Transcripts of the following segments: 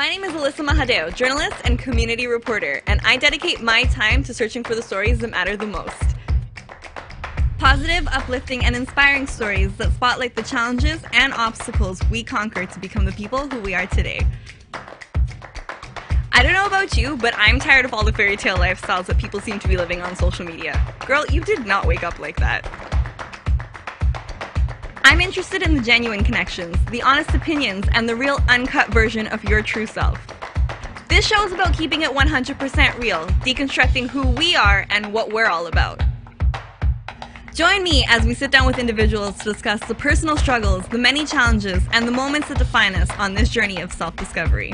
My name is Alyssa Mahadeo, journalist and community reporter, and I dedicate my time to searching for the stories that matter the most. Positive, uplifting, and inspiring stories that spotlight the challenges and obstacles we conquer to become the people who we are today. I don't know about you, but I'm tired of all the fairy tale lifestyles that people seem to be living on social media. Girl, you did not wake up like that. I'm interested in the genuine connections, the honest opinions, and the real uncut version of your true self. This show is about keeping it 100% real, deconstructing who we are and what we're all about. Join me as we sit down with individuals to discuss the personal struggles, the many challenges, and the moments that define us on this journey of self-discovery.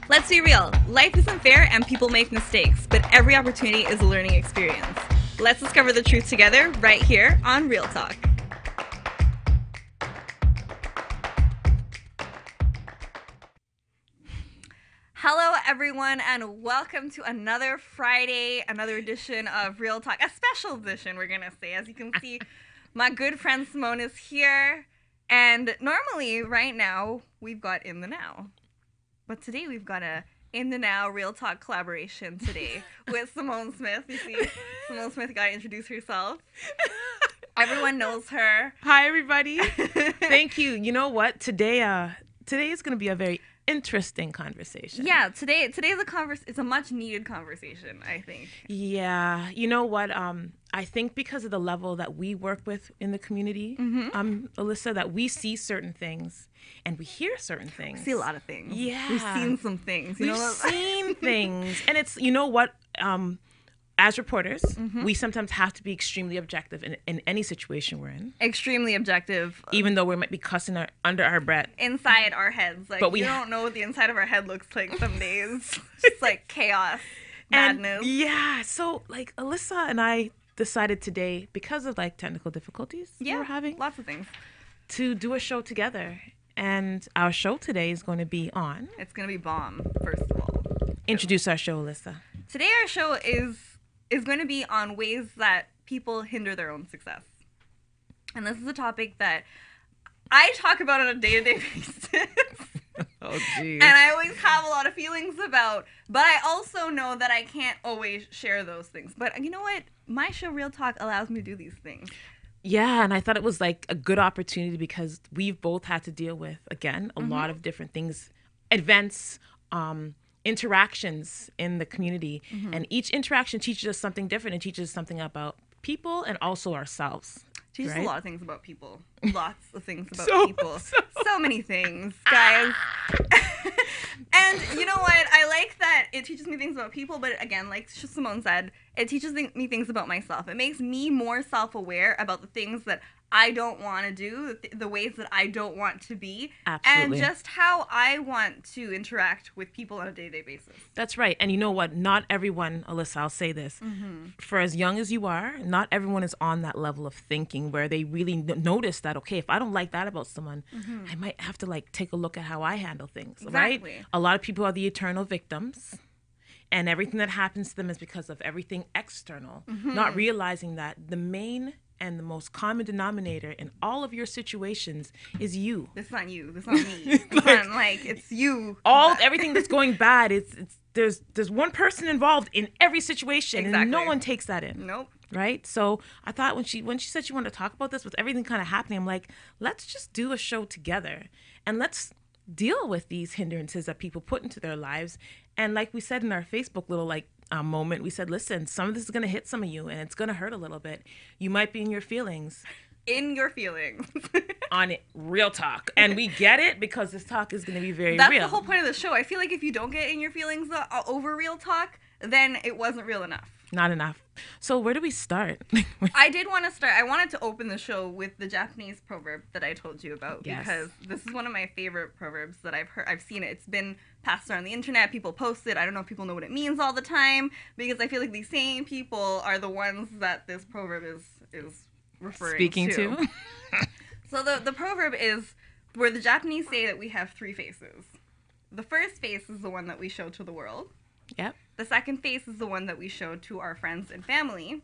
Let's be real, life isn't fair and people make mistakes, but every opportunity is a learning experience. Let's discover the truth together right here on Real Talk. Hello everyone and welcome to another Friday, another edition of Real Talk, a special edition we're gonna say. As you can see, my good friend Simone is here, and normally right now we've got In the Now, but today we've got a In the Now Real Talk collaboration today with Simone Smith. You see, Simone Smith got to introduce herself. Everyone knows her. Hi everybody. Thank you. You know what? Today is gonna be a very interesting conversation. Yeah, today's it's a much needed conversation, I think. Yeah, you know what? I think because of the level that we work with in the community, Alyssa, that we see certain things and we hear certain things. We see a lot of things. Yeah, we've seen some things. We've seen things, and it's, you know what? As reporters, we sometimes have to be extremely objective in any situation we're in. Extremely objective. Even though we might be cussing under our breath. Inside our heads. Like, but we don't know what the inside of our head looks like some days. It's like chaos, madness. And yeah, so like Alyssa and I decided today, because of like technical difficulties we were having. Lots of things. To do a show together. And our show today is going to be on. It's going to be bomb, first of all. Introduce our show, Alyssa. Today our show is going to be on ways that people hinder their own success. And this is a topic that I talk about on a day-to-day basis. Oh, geez. And I always have a lot of feelings about, but I also know that I can't always share those things. But you know what? My show, Real Talk, allows me to do these things. Yeah, and I thought it was like a good opportunity because we've both had to deal with, again, a lot of different things, events, interactions in the community, and each interaction teaches us something different and teaches us something about people and also ourselves. Teaches a lot of things about people. Lots of things about people. So many things, guys. And you know what? I like that it teaches me things about people, but again, like Simone said, it teaches me things about myself. It makes me more self-aware about the things that I don't want to do, the ways that I don't want to be, Absolutely. and just how I want to interact with people on a day-to-day basis. That's right. And you know what? Not everyone, Alyssa, I'll say this, for as young as you are, not everyone is on that level of thinking where they really notice that, okay, if I don't like that about someone, I might have to like take a look at how I handle things, Exactly. right? A lot of people are the eternal victims. And everything that happens to them is because of everything external, not realizing that the main and the most common denominator in all of your situations is you. It's not you. It's not me. It's you. Everything that's going bad, there's one person involved in every situation, and no one takes that in. Nope. Right? So I thought when she said she wanted to talk about this, with everything kind of happening, I'm like, let's just do a show together and let's deal with these hindrances that people put into their lives. And like we said in our Facebook little moment, we said, listen, some of this is going to hit some of you and it's going to hurt a little bit. You might be in your feelings. In your feelings. On it, Real Talk. And we get it because this talk is going to be very That's real. That's the whole point of the show. I feel like if you don't get in your feelings over Real Talk, then it wasn't real enough. Not enough. So where do we start? I did want to start. I wanted to open the show with the Japanese proverb that I told you about, because this is one of my favorite proverbs that I've heard. I've seen it. It's been passed around the internet. People post it. I don't know if people know what it means all the time, because I feel like these same people are the ones that this proverb is referring Speaking to. So the proverb is where the Japanese say that we have three faces. The first face is the one that we show to the world. Yep. The second face is the one that we show to our friends and family.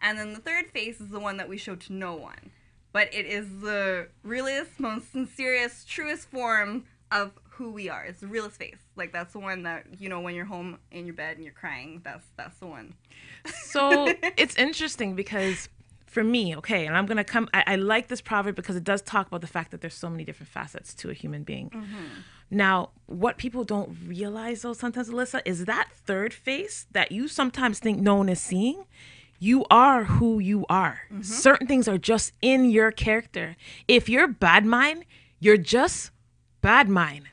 And then the third face is the one that we show to no one. But it is the realest, most sincerest, truest form of who we are. It's the realest face. Like, that's the one that, you know, when you're home in your bed and you're crying, that's the one. So it's interesting because for me, okay, and I'm going to come, I like this proverb because it does talk about the fact that there's so many different facets to a human being. Now, what people don't realize though sometimes, Alyssa, is that third face that you sometimes think no one is seeing. You are who you are. Certain things are just in your character. If you're bad mind, you're just bad mind.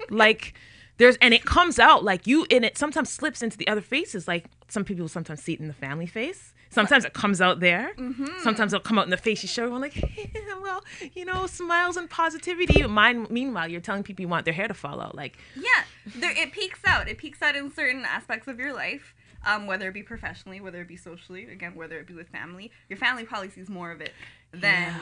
Like and it comes out like you, and it sometimes slips into the other faces. Like some people sometimes see it in the family face. Sometimes it comes out there. Sometimes it'll come out in the face you show. Everyone like, well, you know, smiles and positivity. Meanwhile, you're telling people you want their hair to fall out. Like, yeah, it peaks out. It peaks out in certain aspects of your life. Whether it be professionally, whether it be socially, again, whether it be with family. Your family probably sees more of it than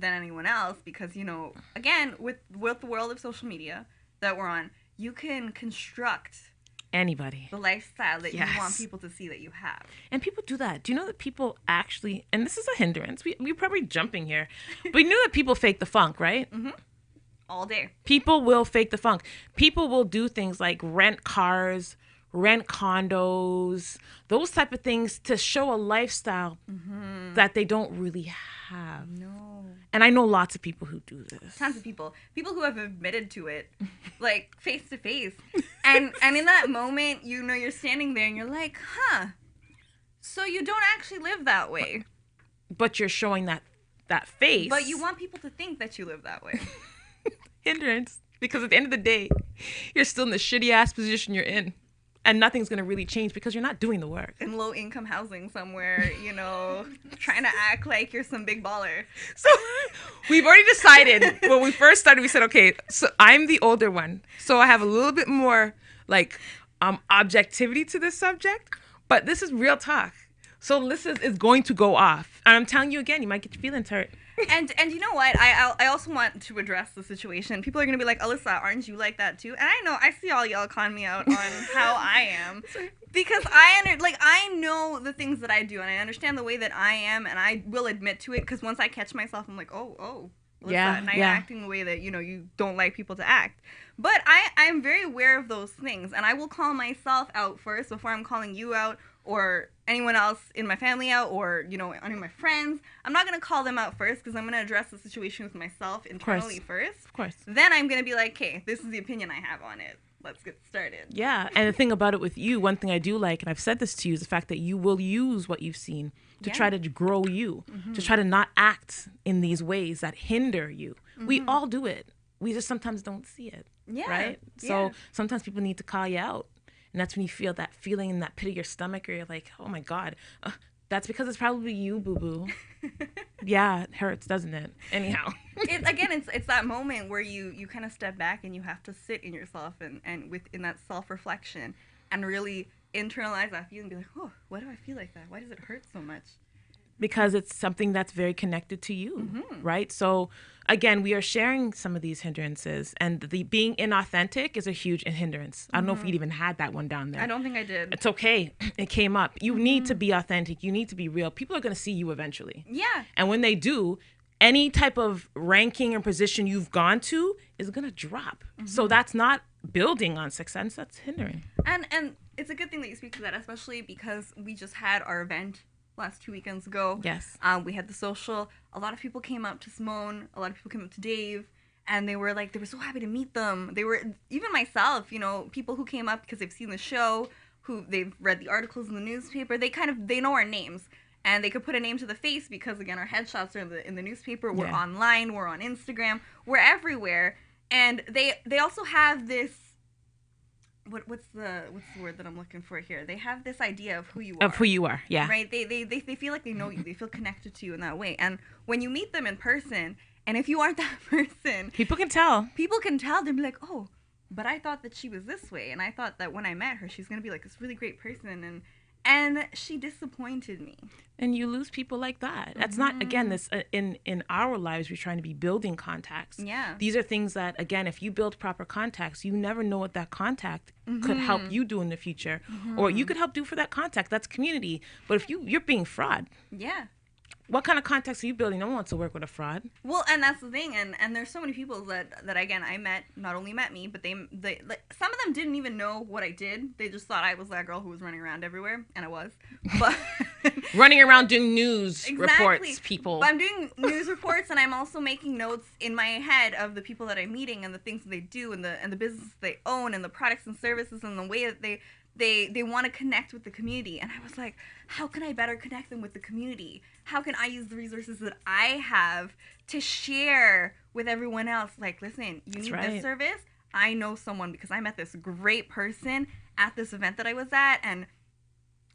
anyone else because, you know, again, with the world of social media that we're on, you can construct anybody the lifestyle that you want people to see that you have. And people do that. Do you know that people actually, and this is a hindrance, we're probably jumping here, but you know that people fake the funk, right? All day. People will fake the funk. People will do things like rent cars, rent condos, those type of things to show a lifestyle that they don't really have. No. And I know lots of people who do this. Tons of people. People who have admitted to it, like, face to face. And in that moment, you know, you're standing there and you're like, huh, so you don't actually live that way. But you're showing that face. But you want people to think that you live that way. Hindrance. Because at the end of the day, you're still in the shitty ass position you're in. And nothing's going to really change because you're not doing the work. In low-income housing somewhere, you know, trying to act like you're some big baller. So we've already decided, when we first started, we said, okay, so I'm the older one. So I have a little bit more, like, objectivity to this subject. But this is real talk. So Alyssa is going to go off. And I'm telling you again, you might get your feelings hurt. And you know what? I also want to address the situation. People are going to be like, Alyssa, aren't you like that too? And I know, I see all y'all calling me out on how I am. Because I know the things that I do, and I understand the way that I am, and I will admit to it, because once I catch myself, I'm like, oh, Alyssa, and I'm acting the way that, you know, you don't like people to act. But I'm very aware of those things, and I will call myself out first before I'm calling you out, or anyone else in my family out, or, you know, any of my friends. I'm not going to call them out first because I'm going to address the situation with myself internally first. Of course. Then I'm going to be like, okay, this is the opinion I have on it. Let's get started. Yeah, and the thing about it with you, one thing I do like, and I've said this to you, is the fact that you will use what you've seen to try to grow you, to try to not act in these ways that hinder you. We all do it. We just sometimes don't see it. Yeah. Right? So sometimes people need to call you out. And that's when you feel that feeling in that pit of your stomach, or you're like, oh my God, that's because it's probably you, boo-boo. Yeah, it hurts, doesn't it? Anyhow. It's that moment where you kind of step back and you have to sit in yourself and within that self-reflection and really internalize that feeling and be like, oh, why do I feel like that? Why does it hurt so much? Because it's something that's very connected to you, right? So again, we are sharing some of these hindrances, and the being inauthentic is a huge hindrance. I don't know if you'd even had that one down there. I don't think I did. It's okay. It came up. You need to be authentic. You need to be real. People are going to see you eventually. Yeah. And when they do, any type of ranking or position you've gone to is going to drop. So that's not building on success. That's hindering. And it's a good thing that you speak to that, especially because we just had our event last 2 weekends ago. Yes. We had the social. A lot of people came up to Simone. A lot of people came up to Dave. And they were so happy to meet them. They were, even myself, you know, people who came up because they've seen the show, who they've read the articles in the newspaper. They know our names. And they could put a name to the face because, again, our headshots are in the newspaper. We're online. We're on Instagram. We're everywhere. And they also have this, what's the word that I'm looking for here? They have this idea of who you are. Of who you are, yeah. Right? They feel like they know you. They feel connected to you in that way. And when you meet them in person, and if you aren't that person, people can tell. They'll be like, oh, but I thought that she was this way, and I thought that when I met her, she's gonna be like this really great person, and she disappointed me. And you lose people like that. That's not, again, this in our lives, we're trying to be building contacts. Yeah. These are things that, again, if you build proper contacts, you never know what that contact could help you do in the future. Or you could help do for that contact. That's community. But if you're being fraud. Yeah. What kind of context are you building? No one wants to work with a fraud. Well, and that's the thing, and there's so many people that again I met, not only met me, but they like, some of them didn't even know what I did. They just thought I was that girl who was running around everywhere, and I was. But running around doing news reports, people. But I'm doing news reports, and I'm also making notes in my head of the people that I'm meeting and the things that they do, and the business they own, and the products and services, and the way that they want to connect with the community. And I was like, how can I better connect them with the community? How can I use the resources that I have to share with everyone else? Like, listen, you need this service? I know someone because I met this great person at this event that I was at, and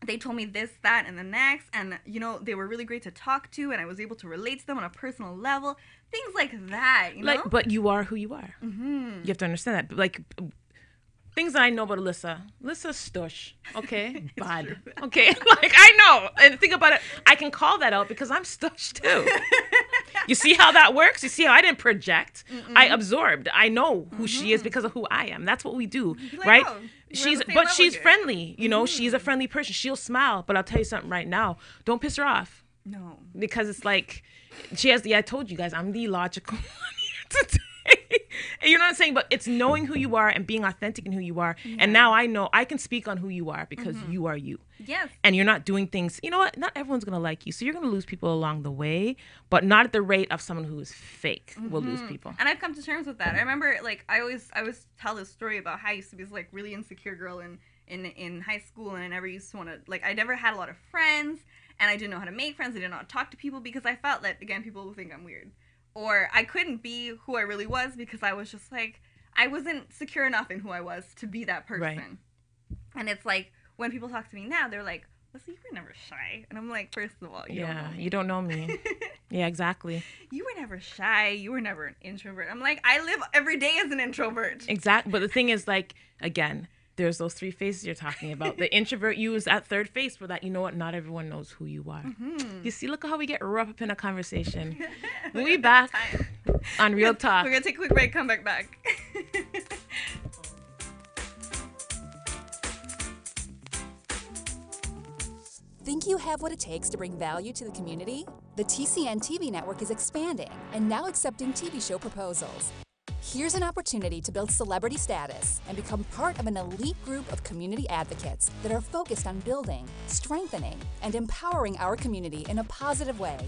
they told me this, that, and the next, and, you know, they were really great to talk to, and I was able to relate to them on a personal level. Things like that, you know? Like, but you are who you are. Mm-hmm. You have to understand that. Like, things that I know about Alyssa. Alyssa's stush, okay? Bad. Okay? Like, I know. And think about it. I can call that out because I'm stush, too. You see how that works? You see how I didn't project? Mm-mm. I absorbed. I know who she is because of who I am. That's what we do, like, right? Oh, she's friendly. You know, she's a friendly person. She'll smile. But I'll tell you something right now. Don't piss her off. No. Because it's like, I told you guys, I'm the logical one here today. You know what I'm saying? But it's knowing who you are and being authentic in who you are. Yeah. And now I know I can speak on who you are because you are you. Yes. And you're not doing things, you know what? Not everyone's going to like you. So you're going to lose people along the way, but not at the rate of someone who is fake will lose people. And I've come to terms with that. I remember, like, I always tell this story about how I used to be this, like, really insecure girl in high school, and I never used to want to, like, I never had a lot of friends, and I didn't know how to make friends. I didn't know how to talk to people because I felt that, again, people would think I'm weird. Or I couldn't be who I really was because I was just like, I wasn't secure enough in who I was to be that person. Right. And it's like, when people talk to me now, they're like, listen, you were never shy. And I'm like, first of all, you don't know me. Yeah, exactly. You were never shy. You were never an introvert. I'm like, I live every day as an introvert. Exactly. But the thing is, like, again, there's those three faces you're talking about. The introvert you is that third face for that. You know what? Not everyone knows who you are. Mm-hmm. You see, look at how we get rough up in a conversation. We'll be back on Real Talk. We're going to take a quick break, come back. Think you have what it takes to bring value to the community? The TCN TV network is expanding and now accepting TV show proposals. Here's an opportunity to build celebrity status and become part of an elite group of community advocates that are focused on building, strengthening, and empowering our community in a positive way.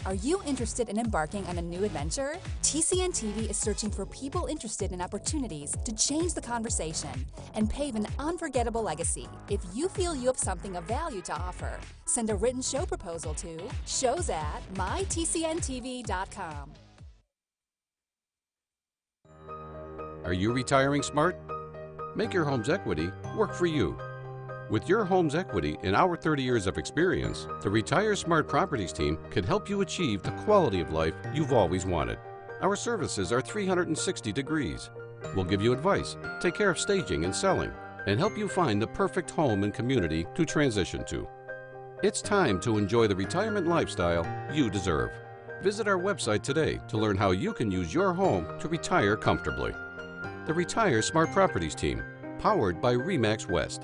Are you interested in embarking on a new adventure? TCN TV is searching for people interested in opportunities to change the conversation and pave an unforgettable legacy. If you feel you have something of value to offer, send a written show proposal to shows@mytcntv.com. Are you retiring smart? Make your home's equity work for you. With your home's equity and our 30 years of experience, the Retire Smart Properties team can help you achieve the quality of life you've always wanted. Our services are 360 degrees. We'll give you advice, take care of staging and selling, and help you find the perfect home and community to transition to. It's time to enjoy the retirement lifestyle you deserve. Visit our website today to learn how you can use your home to retire comfortably. The Retire Smart Properties team, powered by RE/MAX West.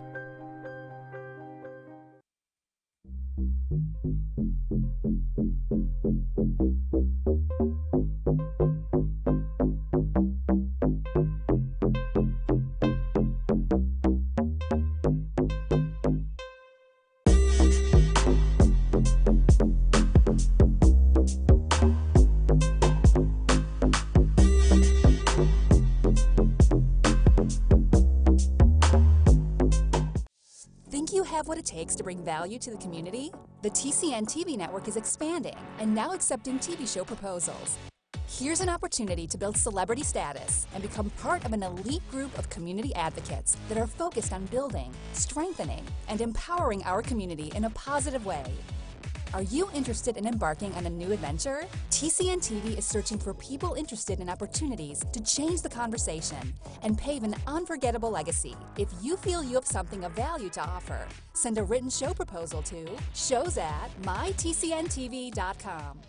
Have what it takes to bring value to the community? The TCN TV network is expanding and now accepting TV show proposals. Here's an opportunity to build celebrity status and become part of an elite group of community advocates that are focused on building, strengthening, and empowering our community in a positive way. Are you interested in embarking on a new adventure? TCN TV is searching for people interested in opportunities to change the conversation and pave an unforgettable legacy. If you feel you have something of value to offer, send a written show proposal to shows@mytcntv.com.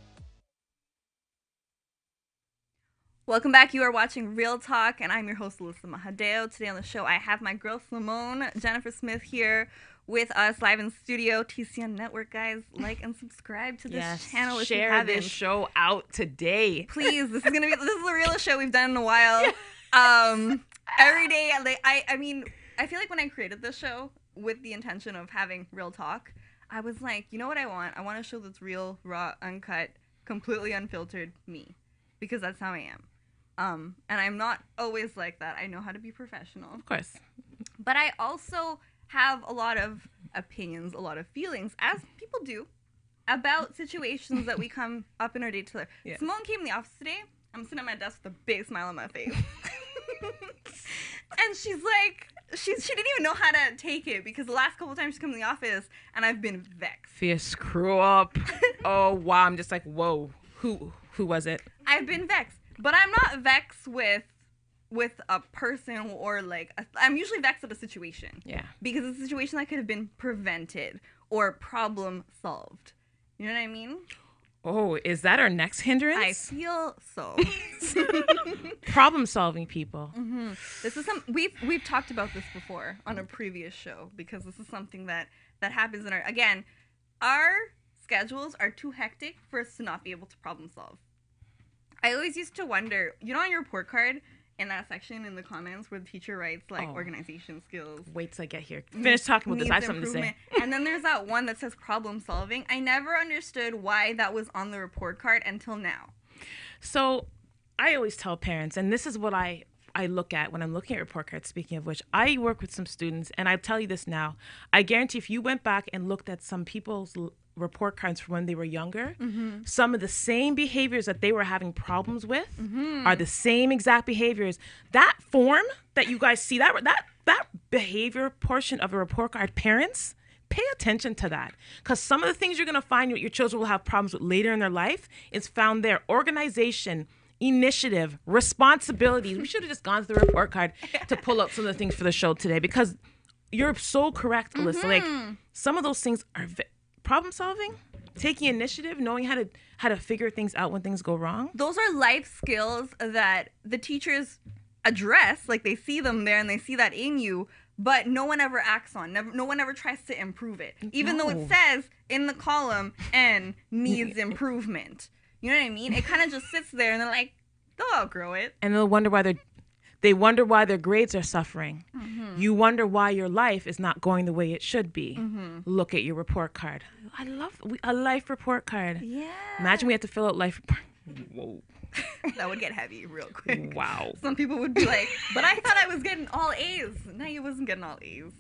Welcome back. You are watching Real Talk, and I'm your host, Alyssa Mahadeo. Today on the show, I have my girl, Simone, Jennifer Smith here with us live in studio. TCN Network, guys, like and subscribe to this channel if you share haven't. this show out today. Please, this is the realest show we've done in a while. Every day, I mean, I feel like when I created this show with the intention of having real talk, I was like, you know what I want? I want a show that's real, raw, uncut, completely unfiltered me, because that's how I am. And I'm not always like that. I know how to be professional. Of course. But I also have a lot of opinions, a lot of feelings, as people do, about situations that we come up in our day to live. Yeah. Simone came in the office today. I'm sitting at my desk with a big smile on my face. And she's like, she didn't even know how to take it, because the last couple of times she's come in the office and I've been vexed. Fear screw up. Oh, wow. I'm just like, whoa. Who was it? I've been vexed. But I'm not vexed with a person, or like, I'm usually vexed at a situation. Yeah. Because it's a situation that could have been prevented or problem solved. You know what I mean? Oh, is that our next hindrance? I feel so. Problem solving people. Mm-hmm. This is we've talked about this before on a previous show, because this is something that happens in our schedules are too hectic for us to not be able to problem solve. I always used to wonder, on your report card, in that section in the comments where the teacher writes organization skills. Wait till I get here. Finish talking about this. I have something to say. And then there's that one that says problem solving. I never understood why that was on the report card until now. So I always tell parents, and this is what I look at when I'm looking at report cards, speaking of which, I work with some students, and I tell you this now. I guarantee if you went back and looked at some people's report cards from when they were younger, some of the same behaviors that they were having problems with are the same exact behaviors. That form that you guys see, that behavior portion of a report card, parents, pay attention to that, because some of the things you're going to find your children will have problems with later in their life is found there. Organization, initiative, responsibilities. We should have just gone to the report card to pull up some of the things for the show today, because you're so correct, Alyssa. Like, some of those things are problem solving, taking initiative, knowing how to figure things out when things go wrong. Those are life skills that the teachers address, like they see them there and they see that in you, but no one ever acts on. No one ever tries to improve it, even though it says in the column N needs improvement. You know what I mean? It kind of just sits there, and they're like, they'll outgrow it, and they'll wonder why they wonder why their grades are suffering. You wonder why your life is not going the way it should be. Look at your report card. I love a life report card. Yeah. Imagine we had to fill out life report. Whoa. That would get heavy real quick. Wow. Some people would be like, but I thought I was getting all A's. No, you wasn't getting all A's.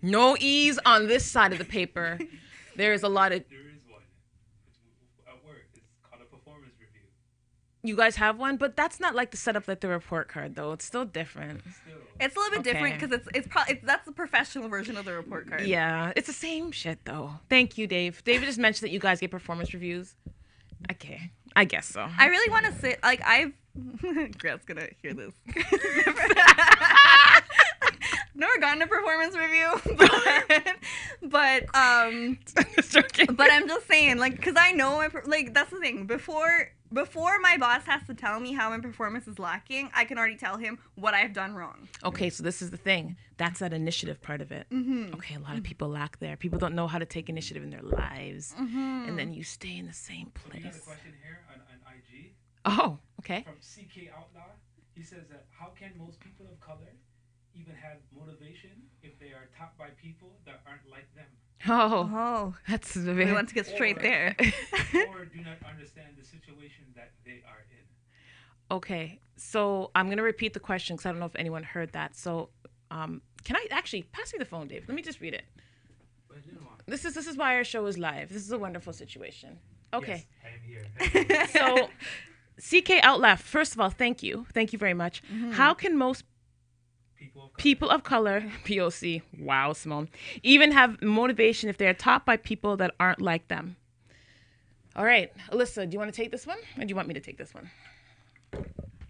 No E's on this side of the paper. There's a lot of... There is one. It's at work. It's called a performance review. You guys have one? But that's not like the setup like the report card, though. It's still different. It's a little bit different, because it's probably that's the professional version of the report card. Yeah, it's the same shit, though. Thank you, Dave. David just mentioned that you guys get performance reviews. Okay, I guess so. I really want to sit, like, Grant's gonna hear this. Never gotten a performance review, but I'm just saying, like, because I know, that's the thing. Before my boss has to tell me how my performance is lacking, I can already tell him what I've done wrong. Okay, so this is the thing. That's that initiative part of it. Okay, a lot of people lack there. People don't know how to take initiative in their lives. And then you stay in the same place. We got a question here on IG. Oh, okay. From CK Outlaw. He says that, how can most people of color even have motivation if they are taught by people that aren't like them? Oh, that's we want to get straight there. Or do not understand the situation that they are in. Okay, so I'm going to repeat the question, because I don't know if anyone heard that. So can I actually pass me the phone, Dave? Let me just read it. This is why our show is live. This is a wonderful situation. Okay. Yes, I am here. So CK Outlaw, first of all, thank you. Thank you very much. How can most people of color, POC, wow, Simone, even have motivation if they are taught by people that aren't like them? All right, Alyssa, do you want to take this one, or do you want me to take this one?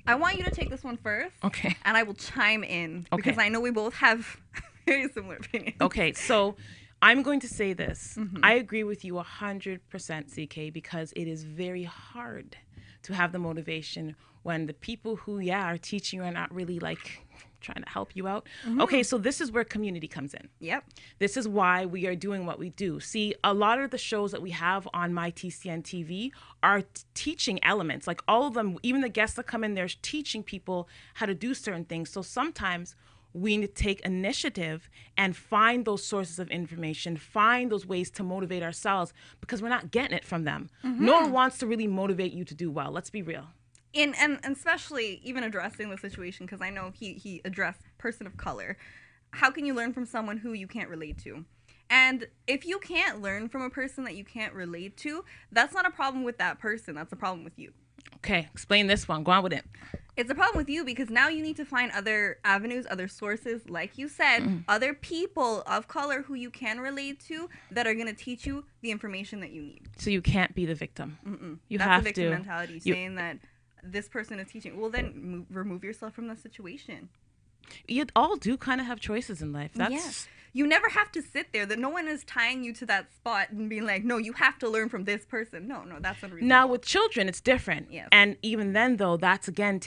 I want you to take this one first. Okay. And I will chime in, because I know we both have very similar opinions. Okay, so I'm going to say this. I agree with you 100%, CK, because it is very hard to have the motivation when the people who, are teaching you are not really, like, trying to help you out. Okay, so this is where community comes in. Yep. This is why we are doing what we do. See, a lot of the shows that we have on my TCN TV are teaching elements. Like all of them, even the guests that come in, they're teaching people how to do certain things. So sometimes we need to take initiative and find those sources of information, find those ways to motivate ourselves, because we're not getting it from them. No one wants to really motivate you to do well. Let's be real. And especially even addressing the situation, because I know he addressed person of color. How can you learn from someone who you can't relate to? And if you can't learn from a person that you can't relate to, that's not a problem with that person. That's a problem with you. Okay, explain this one. Go on with it. It's a problem with you because now you need to find other avenues, other sources, like you said, other people of color who you can relate to that are going to teach you the information that you need. So you can't be the victim. You That's have a victim to. mentality, saying that this person is teaching. Well, then remove yourself from the situation. You all do kind of have choices in life. That's Yes. You never have to sit there. That no one is tying you to that spot and being like, no, you have to learn from this person. No, that's unreasonable. Now with children, it's different. Yes. And even then, though, that's again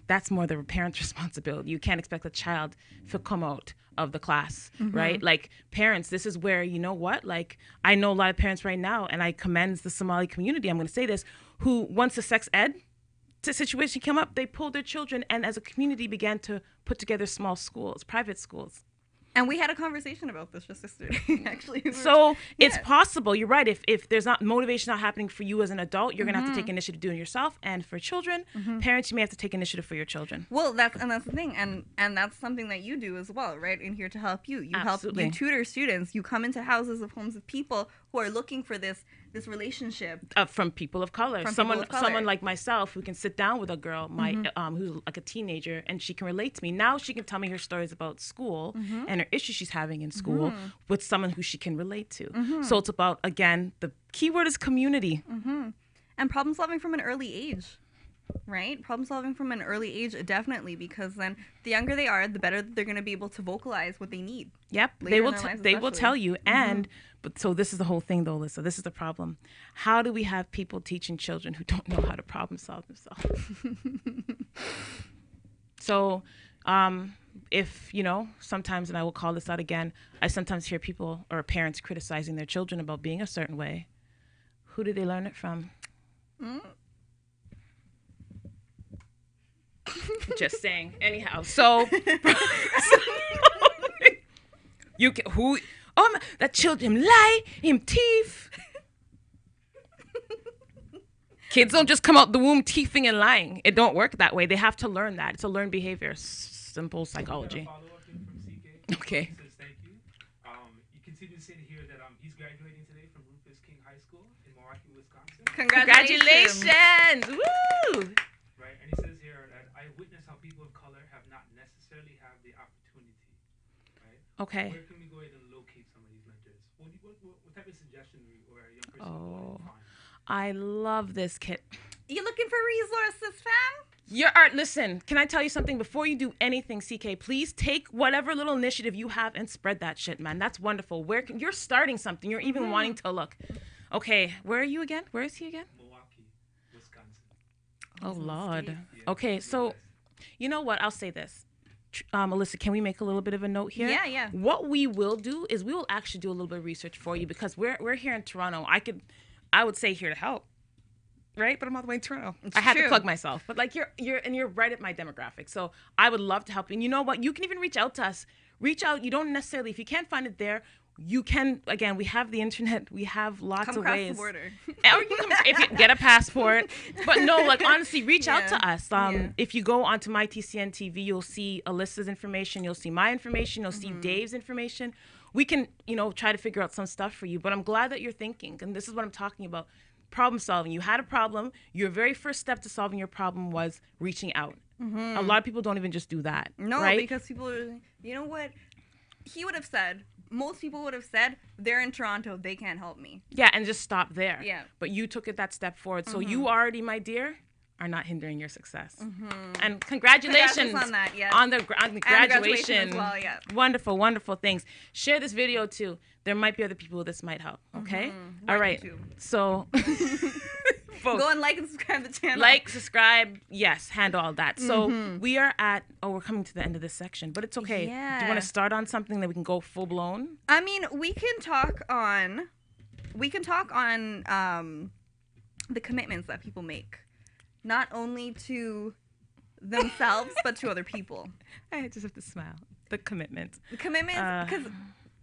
that's more the parent's responsibility. You can't expect a child to come out of the class, right? Like parents, this is where, you know what? Like I know a lot of parents right now, and I commend the Somali community, I'm going to say this, who once the sex ed situation came up, they pulled their children and as a community began to put together small schools, private schools. And we had a conversation about this just yesterday, actually. So it's possible. You're right. If there's not motivation not happening for you as an adult, you're going to have to take initiative to do it yourself. And for children, parents, you may have to take initiative for your children. Well, that's the thing. And that's something that you do as well, right? In here to help you. You Absolutely. help, you tutor students. You come into homes of people who are looking for this relationship. From people of color. Someone like myself who can sit down with a girl, who's like a teenager, and she can relate to me. Now she can tell me her stories about school and her issues she's having in school with someone who she can relate to. So it's about, again, the key word is community. And problem solving from an early age. Right? Problem solving from an early age, definitely, because then the younger they are, the better they're going to be able to vocalize what they need. Yep, they will tell you. And but so this is the whole thing, though, Alyssa. This is the problem. How do we have people teaching children who don't know how to problem solve themselves? So, if sometimes, and I will call this out again, I sometimes hear people or parents criticizing their children about being a certain way. Who do they learn it from? Just saying. Anyhow, so you can, who? Oh, that children lie, him thief. Kids don't just come out the womb thieving and lying. It don't work that way. They have to learn that. It's a learned behavior. Simple psychology. Okay. Says thank you. You continue to say here that he's graduating today from Rufus King High School in Milwaukee, Wisconsin. Congratulations! Woo! Right, and he says here that I witnessed how people of color have not necessarily had the opportunity. Right. Okay. Where can we go ahead and locate some of these mentors? What type of suggestion or a young person would find? I love this, Kit. You looking for resources, fam? Listen, can I tell you something? Before you do anything, CK, please take whatever little initiative you have and spread that shit, man. That's wonderful. You're starting something. You're even wanting to look. Okay, where are you again? Where is he again? Milwaukee, Wisconsin. Oh, Lord. Okay, so you know what? I'll say this. Alyssa, can we make a little bit of a note here? Yeah. What we will do is we will actually do a little bit of research for you because we're here in Toronto. I would say here to help. Right, but I'm all the way in Toronto. I had to plug myself, but like you're right at my demographic, so I would love to help you. And you know what? You can even reach out to us. Reach out. You don't necessarily, if you can't find it there, you can. Again, we have the internet. We have lots of ways. Come across the border. Or you can, if you get a passport. But no, like honestly, reach out to us. If you go onto my TCN TV, you'll see Alyssa's information. You'll see my information. You'll see Dave's information. We can, try to figure out some stuff for you. But I'm glad that you're thinking, and this is what I'm talking about. Problem solving. You had a problem. Your very first step to solving your problem was reaching out. A lot of people don't even just do that. No, right? because people are, you know what? He would have said, most people would have said, they're in Toronto, they can't help me. Yeah, and just stop there. Yeah. But you took it that step forward. So you already, my dear, are not hindering your success. And congratulations on that, yes. on the graduation. As well, yeah. Wonderful, wonderful things. Share this video too. There might be other people this might help. Okay. All right. So both. Go and like and subscribe to the channel. Like, subscribe, yes, handle all that. So we are at, we're coming to the end of this section, but it's okay. Yeah. Do you want to start on something that we can go full blown? I mean, we can talk on the commitments that people make, not only to themselves but to other people. I just have to smile. The commitment. The commitments,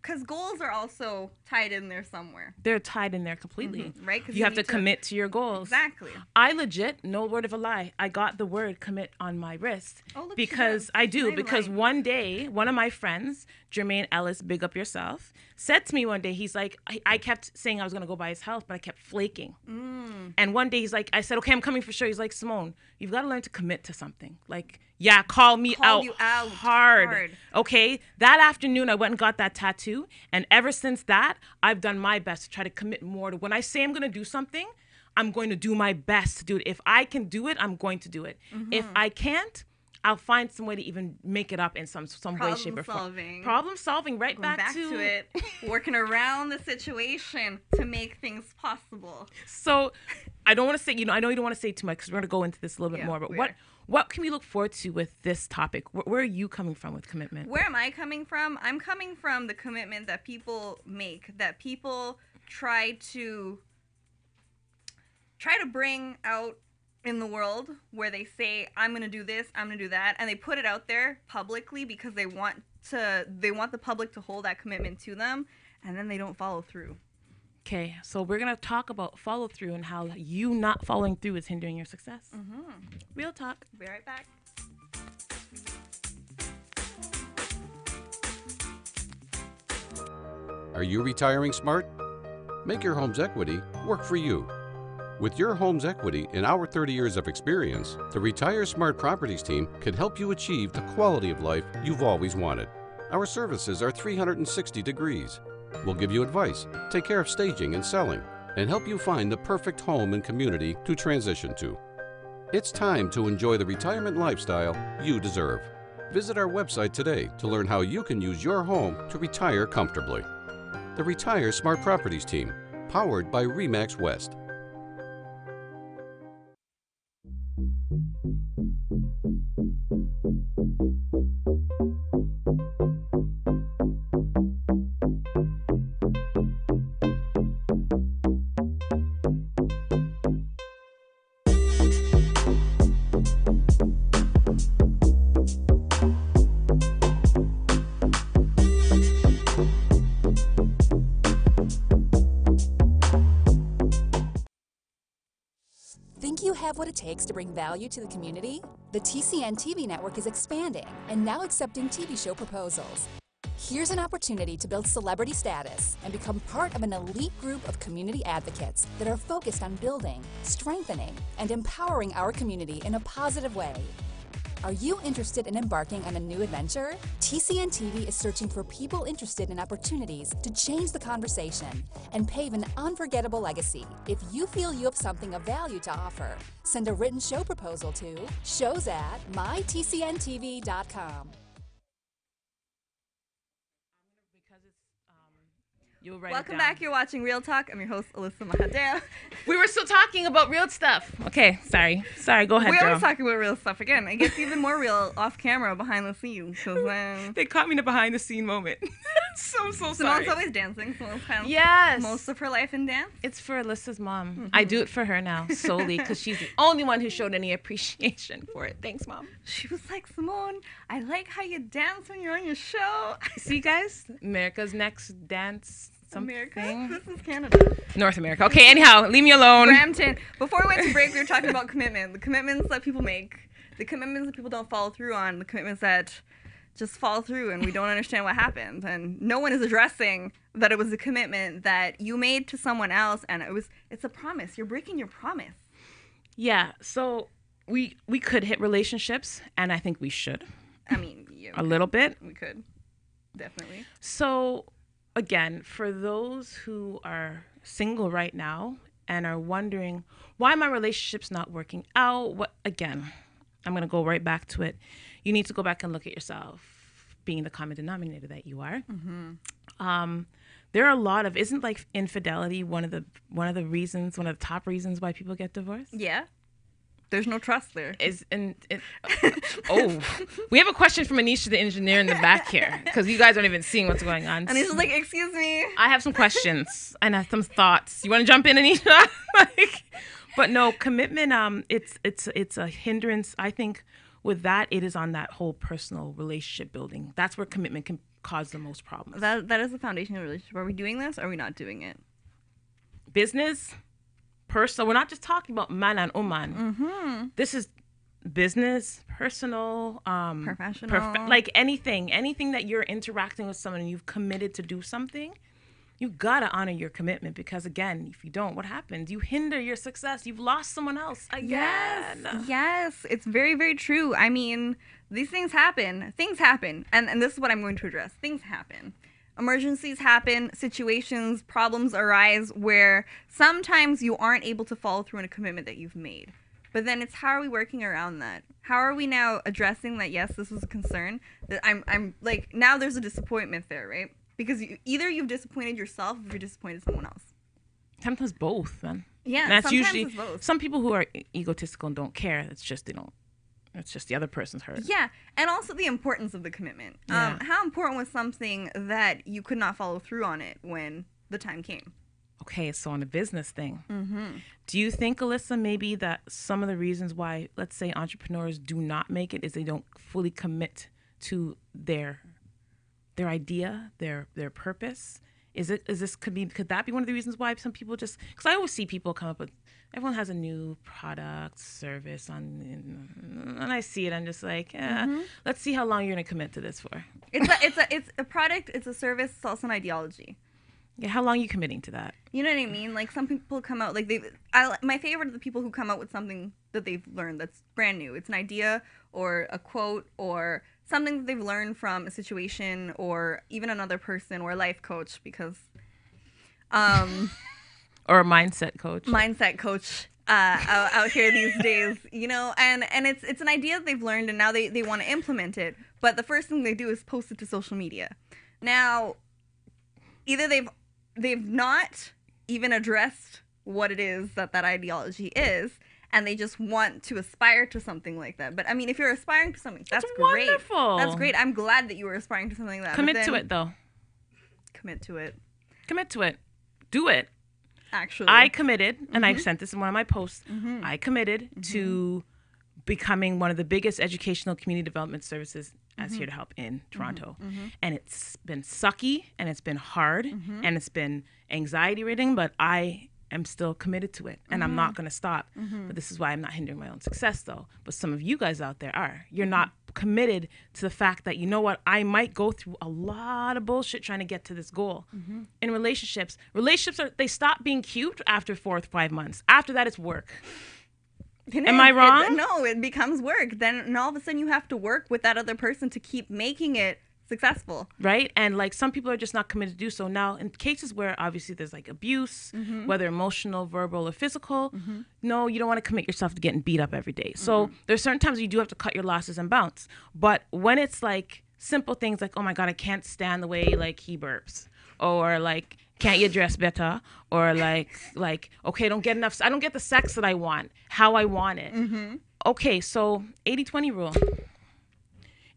because goals are also tied in there somewhere. They're tied in there completely. Right? 'Cause You have to need commit to your goals. Exactly. I legit, no word of a lie, I got the word commit on my wrist. Oh, look at because you. I do. I'm Because like- one day, one of my friends, Jermaine Ellis, big up yourself, said to me one day, he's like, I kept saying I was going to go by his house, but I kept flaking. And one day he's like, I said, okay, I'm coming for sure. He's like, Simone, you've got to learn to commit to something. Like, yeah, call you out hard. Okay. That afternoon, I went and got that tattoo. And ever since that, I've done my best to try to commit more to when I say I'm going to do something, I'm going to do my best to do it. If I can do it, I'm going to do it. If I can't, I'll find some way to even make it up in some way, shape, or form. Problem solving, right? Going back to it. Working around the situation to make things possible. So I don't want to say, I know you don't want to say too much because we're going to go into this a little bit more, but what can we look forward to with this topic? Where are you coming from with commitment? Where am I coming from? I'm coming from the commitment that people make, that people try to bring out in the world, where they say, I'm going to do this, I'm going to do that, and they put it out there publicly because they want the public to hold that commitment to them, and then they don't follow through. Okay, so we're going to talk about follow through and how you not following through is hindering your success. Real talk. Be right back. Are you retiring smart? Make your home's equity work for you. With your home's equity and our 30 years of experience, the Retire Smart Properties team can help you achieve the quality of life you've always wanted. Our services are 360 degrees. We'll give you advice, take care of staging and selling, and help you find the perfect home and community to transition to. It's time to enjoy the retirement lifestyle you deserve. Visit our website today to learn how you can use your home to retire comfortably. The Retire Smart Properties team, powered by RE/MAX West. Think you have what it takes to bring value to the community? The TCN TV Network is expanding and now accepting TV show proposals. Here's an opportunity to build celebrity status and become part of an elite group of community advocates that are focused on building, strengthening, and empowering our community in a positive way. Are you interested in embarking on a new adventure? TCN TV is searching for people interested in opportunities to change the conversation and pave an unforgettable legacy. If you feel you have something of value to offer, send a written show proposal to shows@mytcntv.com. Welcome back. You're watching Real Talk. I'm your host, Alyssa Mahadeo. We were still talking about real stuff. Okay, sorry. Go ahead, We're girl. always talking about real stuff. Again, it gets even more real off camera, behind the scenes. Because They caught me in a behind the scene moment. so sorry. Simone's always dancing. Simone's spent Yes. most of her life in dance. It's for Alyssa's mom. I do it for her now, solely, because she's the only one who showed any appreciation for it. Thanks, Mom. She was like, Simone, I like how you dance when you're on your show. See, guys? America's Next Dance something. America? This is Canada. North America. Okay, anyhow, leave me alone. Brampton. Before we went to break, we were talking about commitment. The commitments that people make. The commitments that people don't follow through on. The commitments that just fall through and we don't understand what happened. And no one is addressing that it was a commitment that you made to someone else and it's a promise. You're breaking your promise. Yeah, so we could hit relationships, and I think we should. I mean, yeah, A little bit. we could. Definitely. So, again, for those who are single right now and are wondering why my relationship's not working out, I'm going to go right back to it. You need to go back and look at yourself, being the common denominator that you are. there are a lot of, isn't like infidelity one of the top reasons why people get divorced? Yeah. There's no trust there. We have a question from Anisha, the engineer, in the back here, because you guys aren't even seeing what's going on. And he's like, excuse me. I have some questions and I have some thoughts. You want to jump in, Anisha? But no, commitment. It's a hindrance. I think with that, it is on that whole personal relationship building. That's where commitment can cause the most problems. That is the foundation of a relationship. Are we doing this? Or are we not doing it? Business. Personal. We're not just talking about man and woman. Mm-hmm. This is business, personal, professional, like anything that you're interacting with someone and you've committed to do something. You gotta honor your commitment, because again, if you don't, what happens? You hinder your success. You've lost someone else again. Yes, it's very, very true. I mean, these things happen. And this is what I'm going to address. Things happen. Emergencies happen, situations, problems arise where sometimes you aren't able to follow through on a commitment that you've made. But then it's, how are we working around that? How are we now addressing that, yes, this was a concern, that I'm like, now there's a disappointment there, right? Because either you've disappointed yourself or you've disappointed someone else. Sometimes both, man. Yeah, and that's sometimes usually it's both. Some people who are egotistical and don't care. It's just they don't. It's just the other person's hurt. Yeah, and also the importance of the commitment. Yeah. How important was something that you could not follow through on it when the time came? Okay, so on a business thing, Mm-hmm. do you think, Alyssa, maybe that some of the reasons why, let's say, entrepreneurs do not make it is they don't fully commit to their idea, their purpose? Could that be one of the reasons why some people just, because I always see people come up with, everyone has a new product, service and I see it, I'm just like, let's see how long you're gonna commit to this for. It's a product, it's a service, it's also an ideology. Yeah, how long are you committing to that? You know what I mean? Like, some people come out, like, my favorite are the people who come out with something that they've learned that's brand new. It's an idea or a quote or something that they've learned from a situation or even another person or a life coach, because or a mindset coach. Out here these days, you know, and it's an idea that they've learned and now they want to implement it. But the first thing they do is post it to social media. Now, either they've not even addressed what it is that ideology is, and they just want to aspire to something like that. But I mean, if you're aspiring to something, that's great. Wonderful. That's great. I'm glad that you were aspiring to something like that. Commit to it, though. Commit to it. Commit to it. Do it. Actually, I committed, and I've sent this in one of my posts. I committed to becoming one of the biggest educational community development services as Here to Help in Toronto. And it's been sucky, and it's been hard, and it's been anxiety-ridden, but I am still committed to it, and I'm not going to stop. But this is why I'm not hindering my own success, though. But some of you guys out there are. You're not committed to the fact that, you know what, I might go through a lot of bullshit trying to get to this goal. In relationships they stop being cute after 4 or 5 months. After that, it's work. Am I wrong? No, it becomes work. Then all of a sudden you have to work with that other person to keep making it successful. Right? And like, some people are just not committed to do so. Now, in cases where obviously there's like abuse, whether emotional, verbal, or physical, no, you don't want to commit yourself to getting beat up every day. So there's certain times you do have to cut your losses and bounce. But when it's like simple things like, oh my God, I can't stand the way like he burps, or like, can't you dress better? Or like, okay, I don't get the sex that I want, how I want it. Okay, so 80-20 rule.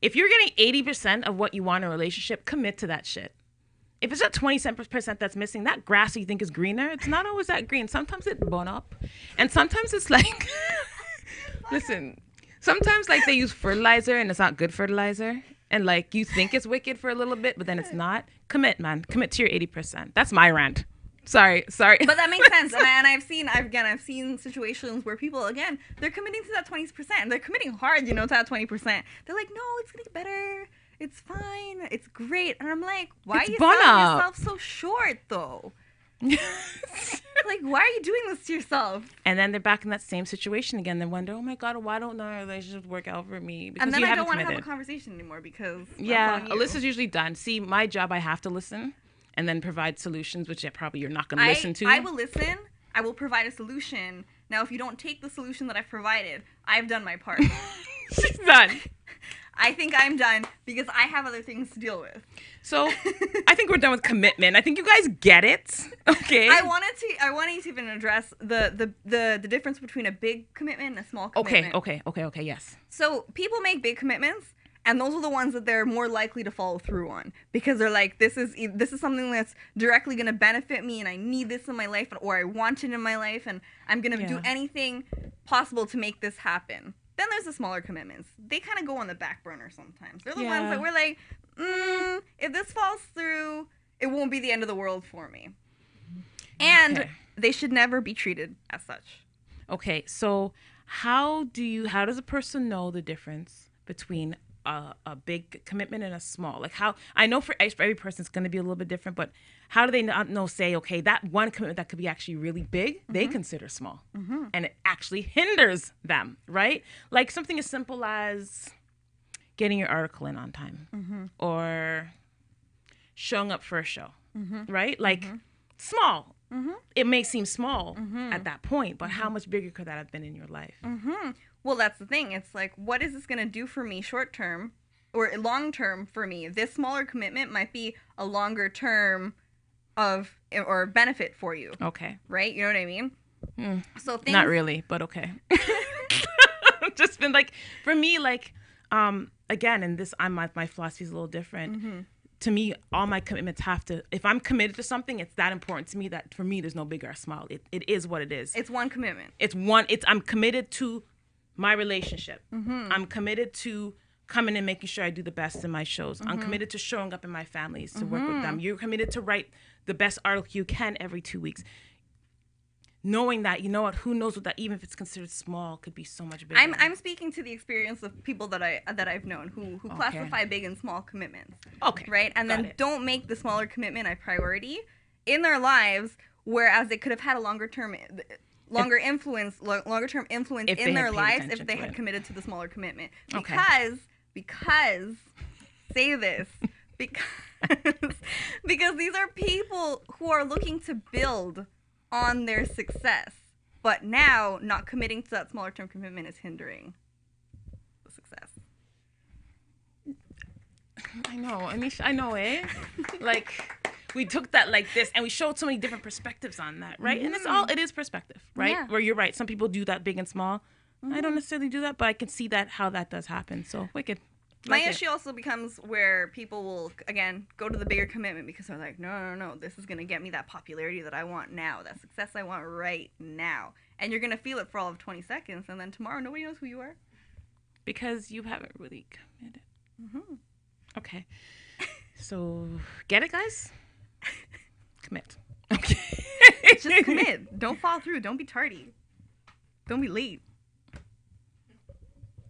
If you're getting 80% of what you want in a relationship, commit to that shit. If it's that 20% that's missing, that grass you think is greener, it's not always that green. Sometimes it's burn up. And sometimes it's like, listen, sometimes like they use fertilizer and it's not good fertilizer. And like you think it's wicked for a little bit, but then it's not. Commit, man. Commit to your 80%. That's my rant. Sorry. But that makes sense. And I've seen situations where people, again, they're committing to that 20%. They're committing hard, to that 20%. They're like, no, it's going to get better. It's fine. It's great. And I'm like, why are you selling yourself so short, though? Like, why are you doing this to yourself? And then they're back in that same situation again. They wonder, oh my God, why don't our relationships work out for me? Because and then you I don't want to committed. have a conversation anymore because Alyssa's usually done. See, my job, I have to listen and then provide solutions, which probably you're not going to listen to. I will listen. I will provide a solution. Now, if you don't take the solution that I've provided, I've done my part. She's done. I think I'm done because I have other things to deal with. So I think we're done with commitment. I think you guys get it. Okay. I wanted to even address the difference between a big commitment and a small commitment. Okay, yes. So people make big commitments, and those are the ones that they're more likely to follow through on because they're like, this is something that's directly going to benefit me, and I need this in my life, or I want it in my life, and I'm going to do anything possible to make this happen. Then there's the smaller commitments. They kind of go on the back burner sometimes. They're the ones that we're like, if this falls through, it won't be the end of the world for me. And they should never be treated as such. Okay, so how does a person know the difference between a big commitment and a small? Like, how, I know for every person it's going to be a little bit different, but how do they not know, say, okay, that one commitment that could be actually really big, they consider small, and it actually hinders them, right? Like something as simple as getting your article in on time, or showing up for a show, right? Like small. It may seem small at that point, but how much bigger could that have been in your life? Well, that's the thing. It's like, what is this going to do for me short term or long term for me? This smaller commitment might be a longer term or benefit for you. Okay. Right? You know what I mean? So things... Not really, but okay. Just been like, for me, like, again, and this, my philosophy is a little different. To me, all my commitments have to, if I'm committed to something, it's that important to me that for me, there's no big or small. It is what it is. It's one commitment. I'm committed to my relationship. I'm committed to coming and making sure I do the best in my shows. I'm committed to showing up in my families to work with them. You're committed to write the best article you can every 2 weeks. Knowing that, you know what, who knows what that, even if it's considered small, could be so much bigger. I'm speaking to the experience of people that I've known who classify big and small commitments. Okay. Right? And then don't make the smaller commitment a priority in their lives, whereas they could have had a longer term influence in their lives if they had committed to the smaller commitment. Because say this, because these are people who are looking to build on their success, but now not committing to that smaller term commitment is hindering the success. I know, eh? Like, we took that like this, and we showed so many different perspectives on that, right? And it is perspective, right? Yeah. Where you're right. Some people do that big and small. I don't necessarily do that, but I can see how that does happen. So, wicked. My issue also becomes where people will, again, go to the bigger commitment because they're like, no, this is going to get me that popularity that I want now, that success I want right now. And you're going to feel it for all of 20 seconds, and then tomorrow nobody knows who you are. Because you haven't really committed. Okay. So, get it, guys? Commit. Okay. Just commit. Don't fall through. Don't be tardy. Don't be late.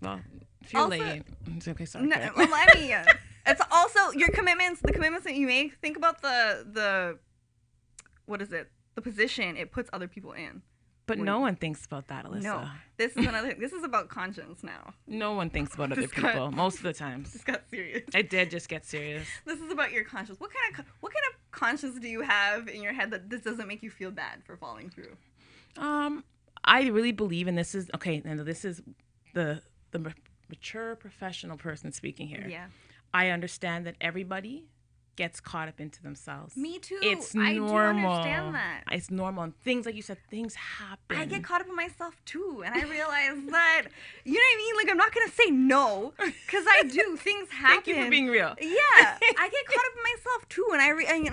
Well, if you're late, it's okay. Sorry. No, well, I mean, it's also your commitments. The commitments that you make. Think about the what is it? The position it puts other people in. But no one thinks about that, Alyssa. No, this is about conscience now. No one thinks about other people most of the times. This got serious. I did just get serious. This is about your conscience. What kind of conscience do you have in your head that this doesn't make you feel bad for falling through? I really believe, and this is okay. And this is the mature professional person speaking here. Yeah. I understand that everybody gets caught up into themselves. Me too. It's normal. I do understand that. It's normal. And things, like you said, things happen. I get caught up in myself too. And I realize that, you know what I mean? Like, I'm not going to say no, because I do. Things happen. Thank you for being real. Yeah. I get caught up in myself too. And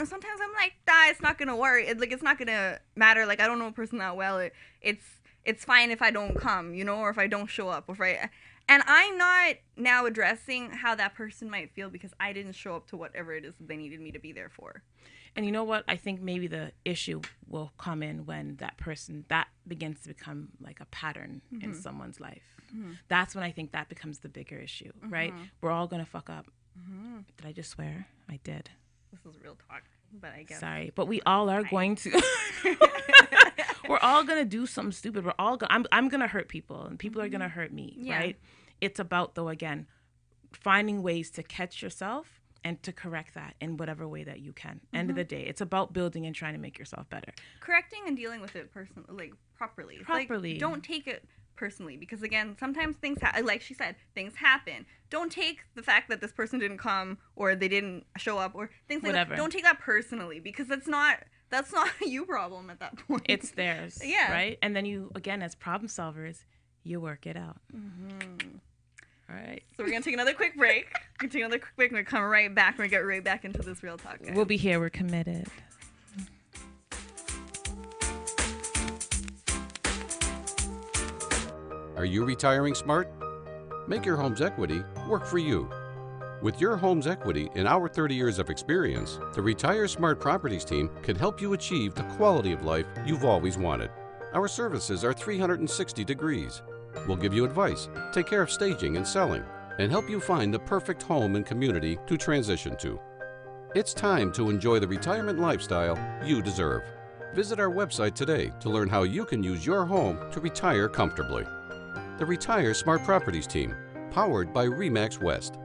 and sometimes I'm like, it's not going to work. It's not going to matter. Like, I don't know a person that well. It's fine if I don't come, or if I don't show up. And I'm not now addressing how that person might feel because I didn't show up to whatever it is that they needed me to be there for. And you know what? I think maybe the issue will come in when that begins to become like a pattern in someone's life. That's when I think that becomes the bigger issue, right? We're all going to fuck up. Did I just swear? I did. This is real talk, but I guess. Sorry, but we all are going to. We're all going to do something stupid. I'm going to hurt people, and people are going to hurt me, right? It's about, though, again, finding ways to catch yourself and to correct that in whatever way that you can. End of the day, it's about building and trying to make yourself better. Correcting and dealing with it properly. Like, don't take it personally, because again, sometimes things like she said, things happen. Don't take the fact that this person didn't come or they didn't show up or things like Whatever. that. Don't take that personally, because that's not a you problem at that point. It's theirs. Yeah. Right? And then you, again, as problem solvers, you work it out. All right. So we're going to take another quick break. We're going to come right back. We're going to get right back into this real talk. Guys. We'll be here. We're committed. Are you retiring smart? Make your home's equity work for you. With your home's equity in our 30 years of experience, the Retire Smart Properties team can help you achieve the quality of life you've always wanted. Our services are 360 degrees. We'll give you advice, take care of staging and selling, and help you find the perfect home and community to transition to. It's time to enjoy the retirement lifestyle you deserve. Visit our website today to learn how you can use your home to retire comfortably. The Retire Smart Properties team, powered by RE/MAX West.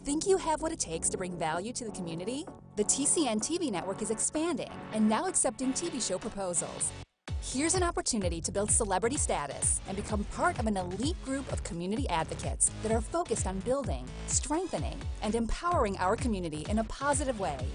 Think you have what it takes to bring value to the community? The TCN TV Network is expanding and now accepting TV show proposals. Here's an opportunity to build celebrity status and become part of an elite group of community advocates that are focused on building, strengthening, and empowering our community in a positive way.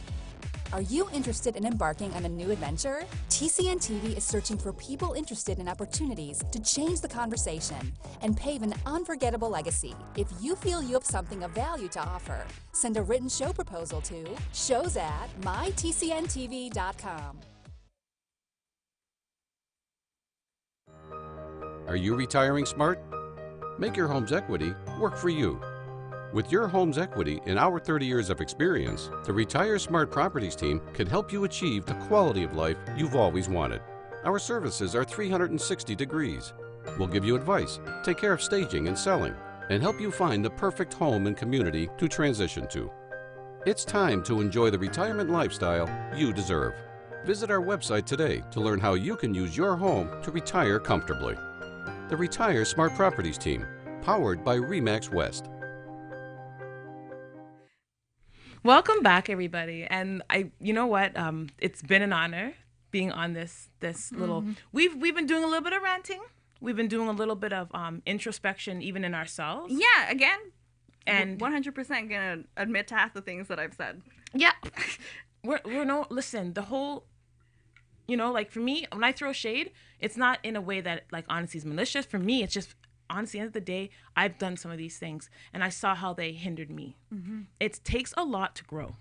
Are you interested in embarking on a new adventure? TCN TV is searching for people interested in opportunities to change the conversation and pave an unforgettable legacy. If you feel you have something of value to offer, send a written show proposal to shows@mytcntv.com. Are you retiring smart? Make your home's equity work for you. With your home's equity in our 30 years of experience, the Retire Smart Properties team can help you achieve the quality of life you've always wanted. Our services are 360 degrees. We'll give you advice, take care of staging and selling, and help you find the perfect home and community to transition to. It's time to enjoy the retirement lifestyle you deserve. Visit our website today to learn how you can use your home to retire comfortably. The Retire Smart Properties team, powered by RE/MAX West. Welcome back, everybody. And you know what? It's been an honor being on this little. We've been doing a little bit of ranting. We've been doing a little bit of introspection, even in ourselves. Yeah, again, And 100% gonna admit to half the things that I've said. yeah, listen. The whole, like for me, when I throw shade, it's not in a way that like honestly is malicious. For me, it's just. Honestly, at the end of the day, I've done some of these things, and I saw how they hindered me. It takes a lot to grow.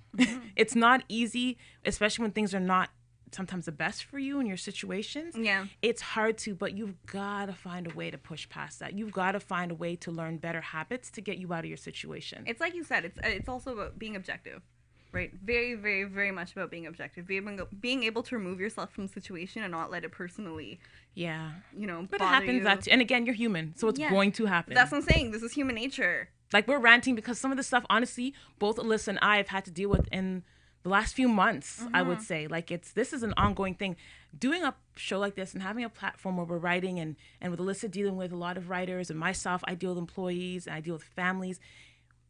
It's not easy, especially when things are not sometimes the best for you in your situations. Yeah. It's hard to, but you've got to find a way to push past that. You've got to find a way to learn better habits to get you out of your situation. It's like you said, it's also about being objective, right? Very, very, very much about being objective. Being able to remove yourself from the situation and not let it personally, Yeah. But it bother happens you. and again, you're human, so it's Yeah. going to happen. That's what I'm saying. This is human nature. Like we're ranting because some of the stuff, honestly, both Alyssa and I have had to deal with in the last few months, I would say. Like this is an ongoing thing. Doing a show like this and having a platform where we're writing and with Alyssa dealing with a lot of writers and myself, I deal with employees and I deal with families.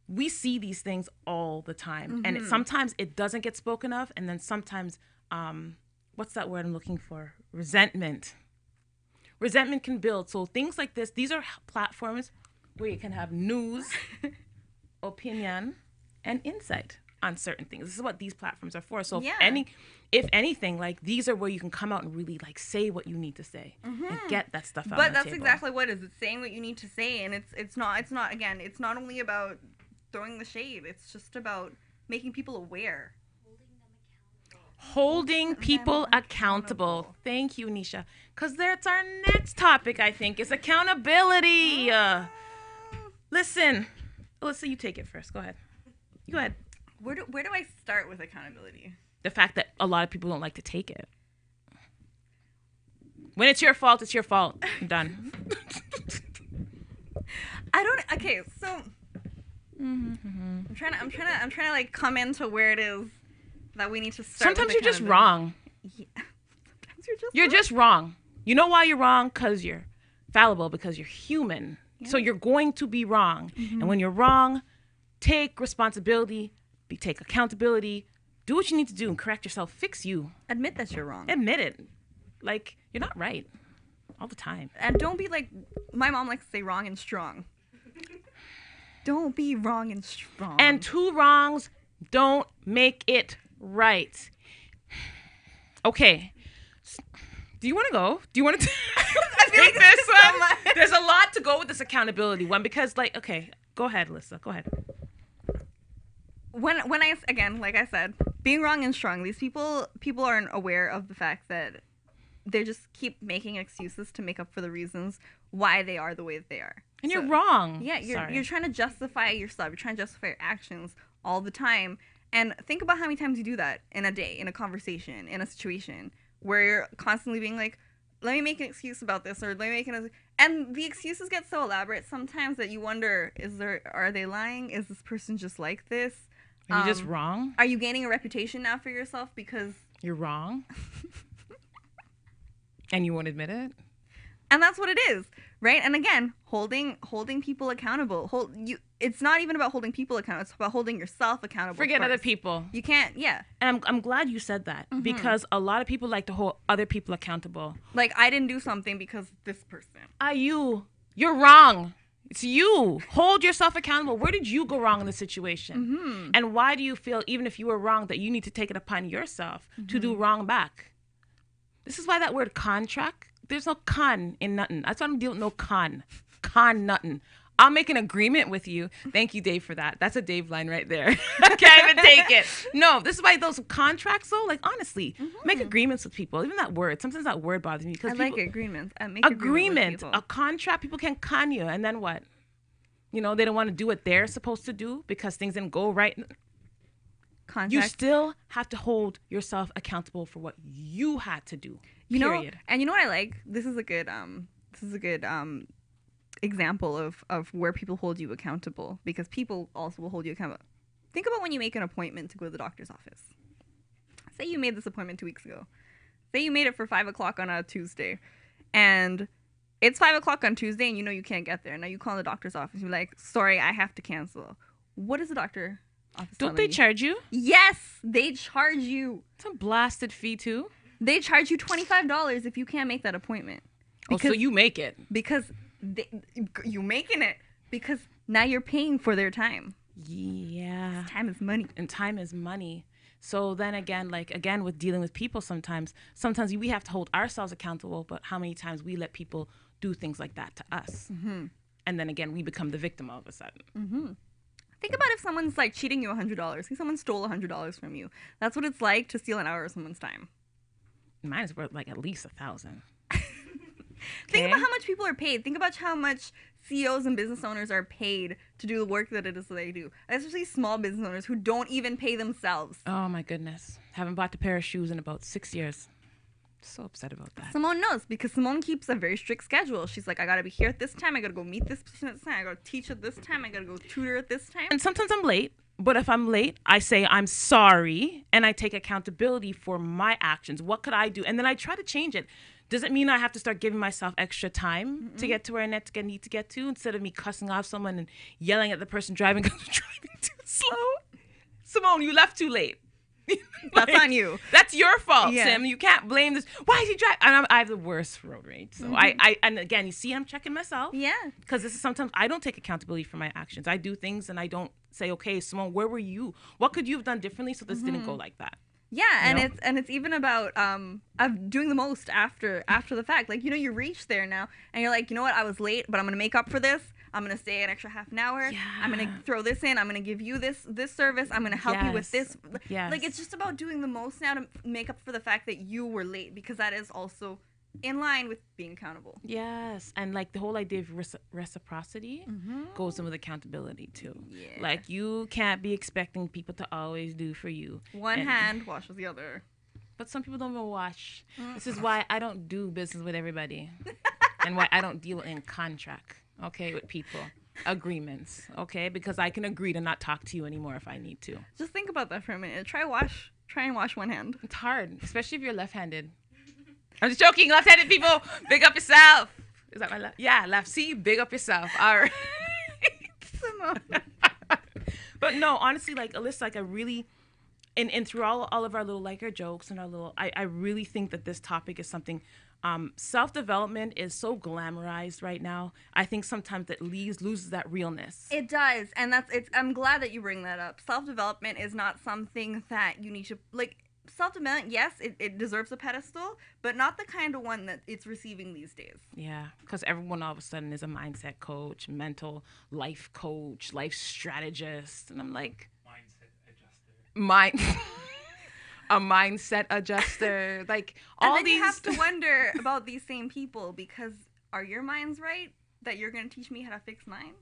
We see these things all the time. And sometimes it doesn't get spoken of. And then sometimes, what's that word I'm looking for? Resentment can build. So things like this, these are platforms where you can have news, opinion, and insight on certain things. This is what these platforms are for. So if anything, like these are where you can come out and really like say what you need to say and get that stuff out. But on the that's table. exactly what it is. It's saying what you need to say, and it's not again, it's not only about throwing the shade. It's just about making people aware. Holding people accountable. Thank you, Nisha. Because that's our next topic, I think, is accountability. Listen, Alyssa, you take it first. Go ahead. Go ahead. Where do I start with accountability? The fact that a lot of people don't like to take it. When it's your fault, it's your fault. I'm done. Okay, so I'm trying to like come into where it is that we need to start. Sometimes you're just wrong. Yeah. Sometimes You're just wrong. You know why you're wrong? Because you're fallible, because you're human. Yeah. So you're going to be wrong. Mm-hmm. And when you're wrong, take responsibility, take accountability, do what you need to do and correct yourself, fix you. Admit that you're wrong. Admit it. Like, you're not right all the time. And don't be like, my mom likes to say wrong and strong. Don't be wrong and strong. And 2 wrongs don't make it right. Okay. Do you want to go? Do you want to take this one? There's a lot to go with this accountability one because, like, okay, go ahead, Alyssa. Go ahead. When I, again, like I said, being wrong and strong, these people aren't aware of the fact that they just keep making excuses to make up for the reasons why they are the way that they are. And you're wrong. Yeah, you're trying to justify yourself. You're trying to justify your actions all the time. And think about how many times you do that in a day, in a conversation, in a situation where you're constantly being like, let me make an excuse about this, or let me make an... And the excuses get so elaborate sometimes that you wonder, are they lying? Is this person just like this? Are you just wrong? Are you gaining a reputation now for yourself because... You're wrong? And you won't admit it? And that's what it is, right? And again, holding people accountable. It's not even about holding people accountable. It's about holding yourself accountable. Forget other people. You can't, yeah. And I'm glad you said that because a lot of people like to hold other people accountable. Like, I didn't do something because this person. You're wrong. It's you. Hold yourself accountable. Where did you go wrong in the situation? Mm-hmm. And why do you feel, even if you were wrong, that you need to take it upon yourself to do wrong back? This is why that word contract, there's no con in nothing. That's why I don't deal with no con. Con nothing. I'll make an agreement with you. Thank you, Dave, for that. That's a Dave line right there. Can't even take it. No, this is why those contracts, though, like, honestly, make agreements with people. Even that word. Sometimes that word bothers me. Because I like agreements. I make agreement. A contract, people can con you. And then what? You know, they don't want to do what they're supposed to do because things didn't go right. Contract. You still have to hold yourself accountable for what you had to do. You know, and you know what I like? This is a good example of where people hold you accountable, because people also will hold you accountable. Think about when you make an appointment to go to the doctor's office. Say you made this appointment 2 weeks ago. Say you made it for 5 o'clock on a Tuesday, and it's 5 o'clock on Tuesday, and you know you can't get there. Now you call the doctor's office. You're like, sorry, I have to cancel. What is the doctor office? Don't they charge you? Yes, they charge you. It's a blasted fee too. They charge you $25 if you can't make that appointment. Because, so you make it. Because you making it. Because now you're paying for their time. Yeah. Time is money. And time is money. So then again, with dealing with people sometimes we have to hold ourselves accountable, but how many times we let people do things like that to us. Mm-hmm. And then again, we become the victim all of a sudden. Mm-hmm. Think about if someone's like cheating you $100. If someone stole $100 from you. That's what it's like to steal an hour of someone's time. Mine is worth like at least 1,000. Think about how much people are paid. Think about how much CEOs and business owners are paid to do the work that it is that they do. Especially small business owners who don't even pay themselves. Oh my goodness. Haven't bought a pair of shoes in about 6 years. So upset about that. Simone knows, because Simone keeps a very strict schedule. She's like, I gotta be here at this time. I gotta go meet this person at this time. I gotta teach at this time. I gotta go tutor at this time. And sometimes I'm late. But if I'm late, I say I'm sorry, and I take accountability for my actions. What could I do? And then I try to change it. Does it mean I have to start giving myself extra time to get to where I need to get to, instead of me cussing off someone and yelling at the person driving because they're driving too slow? Simone, you left too late. That's on you. That's your fault, Sim. You can't blame this. Why is he driving? And I have the worst road rage. So and again, you see, I'm checking myself. Yeah. Because this is sometimes I don't take accountability for my actions. I do things and I don't say, okay, Simone, where were you? What could you have done differently so this didn't go like that? Yeah, and it's even about of doing the most after the fact. Like, you know, you reach there now and you're like, you know what, I was late, but I'm gonna make up for this. I'm going to stay an extra half an hour. Yeah. I'm going to throw this in. I'm going to give you this service. I'm going to help you with this. Yes. Like, it's just about doing the most now to make up for the fact that you were late, because that is also in line with being accountable. Yes. And like the whole idea of reciprocity goes in with accountability too. Yeah. Like, you can't be expecting people to always do for you. One hand washes the other. but some people don't even watch. This is why I don't do business with everybody, and why I don't deal in contract, okay, with people. Agreements, okay? Because I can agree to not talk to you anymore if I need to. Just think about that for a minute. Try and wash one hand. It's hard, especially if you're left-handed. I'm just joking, left-handed people. Big up yourself. Is that my left? Yeah, left. See, big up yourself. All right. But no, honestly, like Alyssa, like I really, and through all of our little like our jokes and our little, I really think that this topic is something. Self-development is so glamorized right now. I think sometimes it loses that realness. It does, and I'm glad that you bring that up. Self-development is not something that you need to like. Self-development, yes, it deserves a pedestal, but not the kind of one that it's receiving these days. Yeah, because everyone all of a sudden is a mindset coach, mental life coach, life strategist, and I'm like, a mindset adjuster, like all and then these. You have to wonder about these same people because are your minds right that you're going to teach me how to fix mine?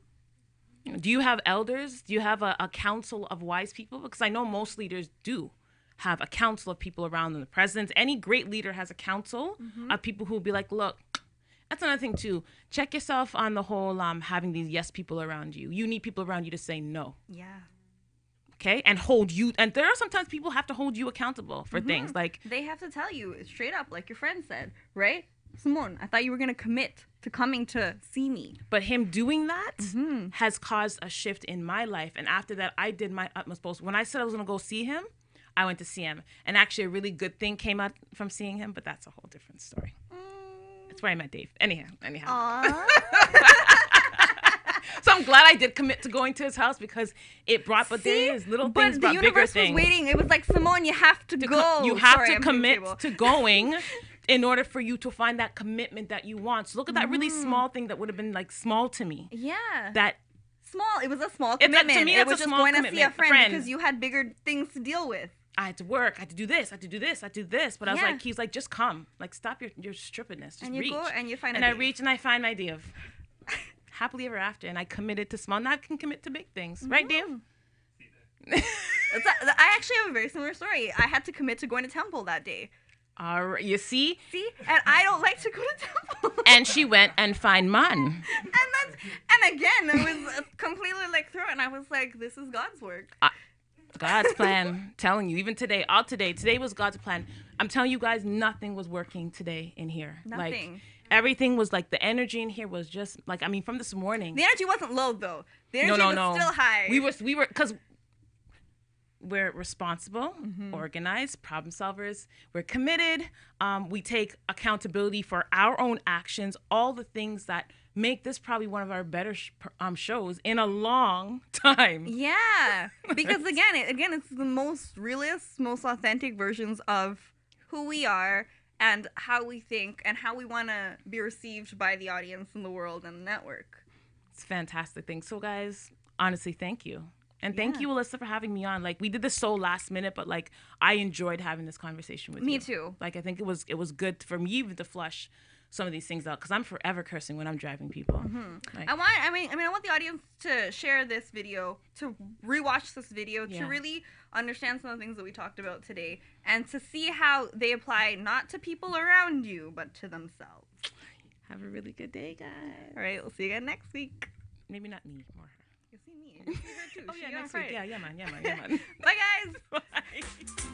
Do you have elders? Do you have a council of wise people? Because I know most leaders do have a council of people around them. The presidents, any great leader has a council of people who will be like, look, that's another thing too. Check yourself on the whole having these yes people around you. You need people around you to say no. Yeah. Okay, and hold you, and there are sometimes people have to hold you accountable for things like they have to tell you straight up, like your friend said, right? Simone, I thought you were gonna commit to coming to see me. But him doing that has caused a shift in my life, and after that, I did my utmost post. When I said I was gonna go see him, I went to see him, and actually, a really good thing came out from seeing him. But that's a whole different story. That's where I met Dave. Anyhow. So I'm glad I did commit to going to his house because it brought, but these little things brought bigger things. The universe was waiting. It was like, Simone, you have to go. You have to commit to going in order for you to find that commitment that you want. So look at that really small thing that would have been like small to me. Yeah. That small. It was a small commitment. To me, it was just going to see a friend because you had bigger things to deal with. I had to work. I had to do this. I had to do this. I had to do this. But I was like, he's like, just come. Like, stop your strippedness. Just and you reach. Go and you find. And I reach and I find my Dave. Happily ever after, and I committed to small. Now I can commit to big things, right, Dave? I actually have a very similar story. I had to commit to going to temple that day. All right, you see? And I don't like to go to temple. And she went and find man. And again, it was completely like through it, and I was like, this is God's work. God's plan. Telling you, even today, today was God's plan. I'm telling you guys, nothing was working today in here. Nothing. Like, everything was like, the energy in here was just like, I mean, from this morning. The energy wasn't low though. The energy was still high. We were, because we're responsible, organized, problem solvers. We're committed. We take accountability for our own actions, all the things that make this probably one of our better shows in a long time. Yeah, because again, it's the most realist, most authentic versions of who we are and how we think and how we want to be received by the audience and the world and the network. It's a fantastic thing. So guys, honestly, thank you. And thank you, Alyssa, for having me on. Like, we did this so last minute, but like, I enjoyed having this conversation with you. Me too. Like, I think it was good for me even to flush some of these things out because I'm forever cursing when I'm driving people. Like, I want the audience to share this video, to rewatch this video, to really understand some of the things that we talked about today, and to see how they apply not to people around you, but to themselves. Have a really good day, guys. All right, we'll see you again next week. Maybe not me, more her. You'll see me. You'll see her too. Oh yeah, next week. Yeah, man. Bye, guys. Bye.